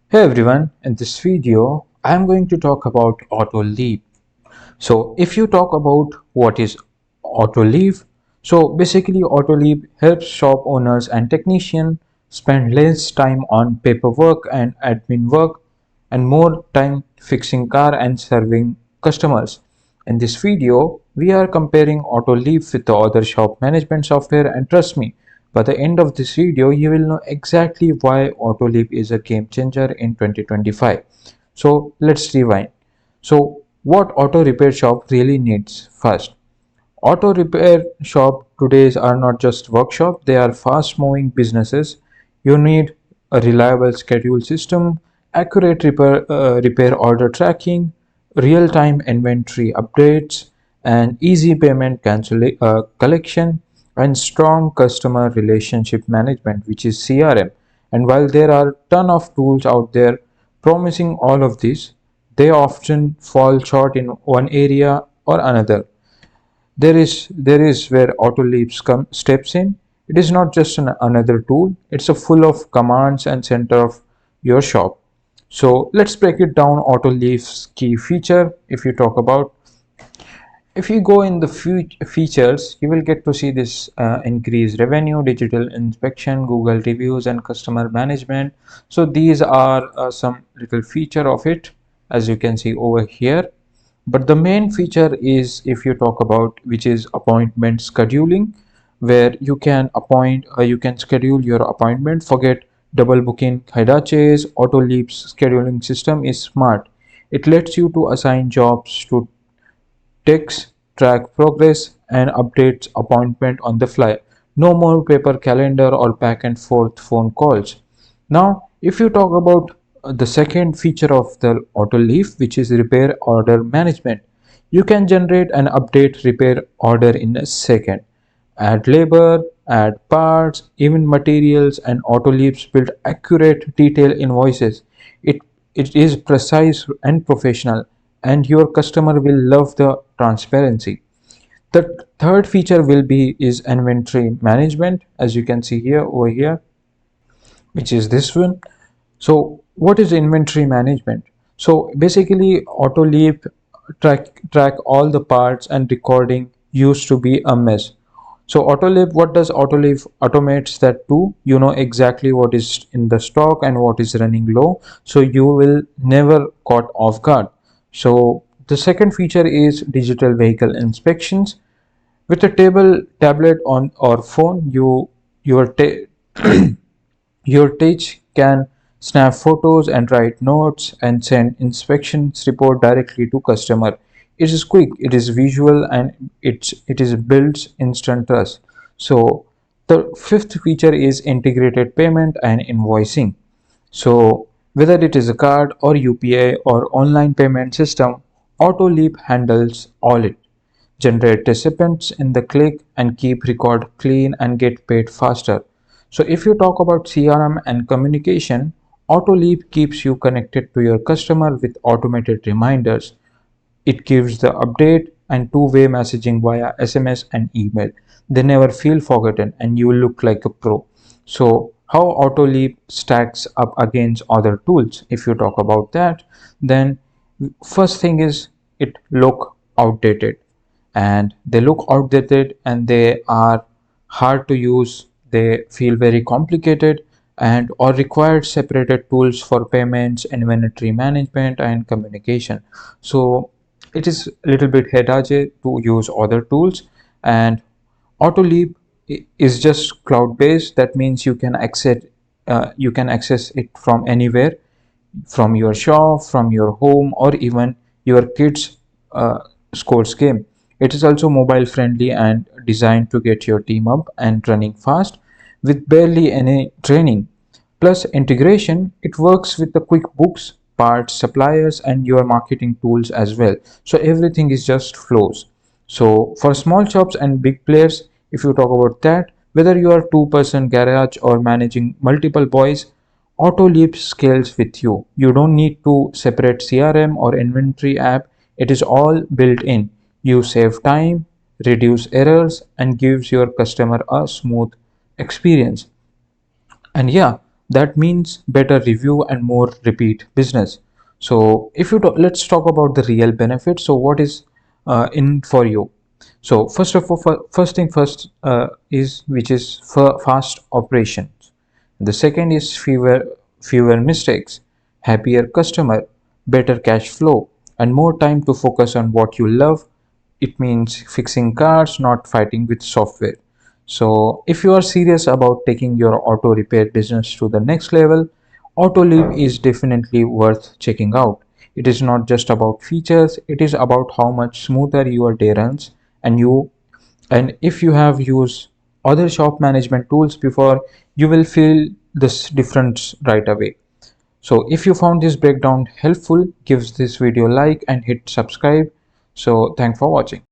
Hey everyone, in this video I am going to talk about AutoLeap. So if you talk about what is AutoLeap, so basically AutoLeap helps shop owners and technicians spend less time on paperwork and admin work and more time fixing car and serving customers. In this video, we are comparing AutoLeap with the other shop management software, and trust me, by the end of this video, you will know exactly why AutoLeap is a game changer in 2025. So let's rewind. So what auto repair shop really needs first? Auto repair shop today are not just workshop, they are fast moving businesses. You need a reliable schedule system, accurate repair order tracking, real time inventory updates, and easy payment collection, and strong customer relationship management, which is CRM. And while there are ton of tools out there promising all of this, they often fall short in one area or another. There is where AutoLeap steps in. It is not just another tool, it's a full of commands and center of your shop. So let's break it down. AutoLeap's key feature, if you talk about, if you go in the features, you will get to see this increased revenue, digital inspection, Google reviews, and customer management. So these are some little feature of it, as you can see over here. But the main feature is, if you talk about, which is appointment scheduling, where you can schedule your appointment. Forget double booking. Hidache's AutoLeap's scheduling system is smart. It lets you to assign jobs to text, track progress, and updates appointment on the fly. No more paper calendar or back and forth phone calls. Now, if you talk about the second feature of the AutoLeaf, which is repair order management, you can generate and update repair order in a second. Add labor, add parts, even materials, and AutoLeaps build accurate, detailed invoices. It, it is precise and professional, and your customer will love the transparency. The third feature will be is inventory management, as you can see here over here, which is this one. So what is inventory management? So basically AutoLeap track all the parts, and recording used to be a mess. So AutoLeap, what does AutoLeap automates that too? You know exactly what is in the stock and what is running low, so you will never caught off guard. So the second feature is digital vehicle inspections. With a tablet on or phone, your your touch can snap photos and write notes and send inspections report directly to customer. It is quick, it is visual, and it is builds instant trust. So the fifth feature is integrated payment and invoicing. So whether it is a card or UPI or online payment system, AutoLeap handles all it. Generate recipients in the click and keep record clean and get paid faster. So if you talk about CRM and communication, AutoLeap keeps you connected to your customer with automated reminders. It gives the update and two-way messaging via SMS and email. They never feel forgotten, and you look like a pro. So how AutoLeap stacks up against other tools? If you talk about that, then first thing is it look outdated, and they look outdated and they are hard to use. They feel very complicated and or required separated tools for payments, inventory management, and communication. So it is a little bit headache to use other tools. And AutoLeap is just cloud based. That means you can access it from anywhere, from your shop, from your home, or even your kids' sports game. It is also mobile friendly and designed to get your team up and running fast with barely any training. Plus integration, it works with the QuickBooks, parts, suppliers, and your marketing tools as well. So everything is just flows. So for small shops and big players, if you talk about that, whether you are two-person garage or managing multiple boys, AutoLeap scales with you. You don't need to separate CRM or inventory app. It is all built in. You save time, reduce errors, and gives your customer a smooth experience. And yeah, That means better review and more repeat business. So if you let's talk about the real benefit. So what is in for you? So first of all, first thing first is which is for fast operations. The second is fewer mistakes, happier customer, better cash flow, and more time to focus on what you love. It means fixing cars, not fighting with software. So if you are serious about taking your auto repair business to the next level, AutoLeap is definitely worth checking out. It is not just about features, it is about how much smoother your day runs. And if you have used other shop management tools before, you will feel this difference right away. So if you found this breakdown helpful, give this video a like and hit subscribe. So thanks for watching.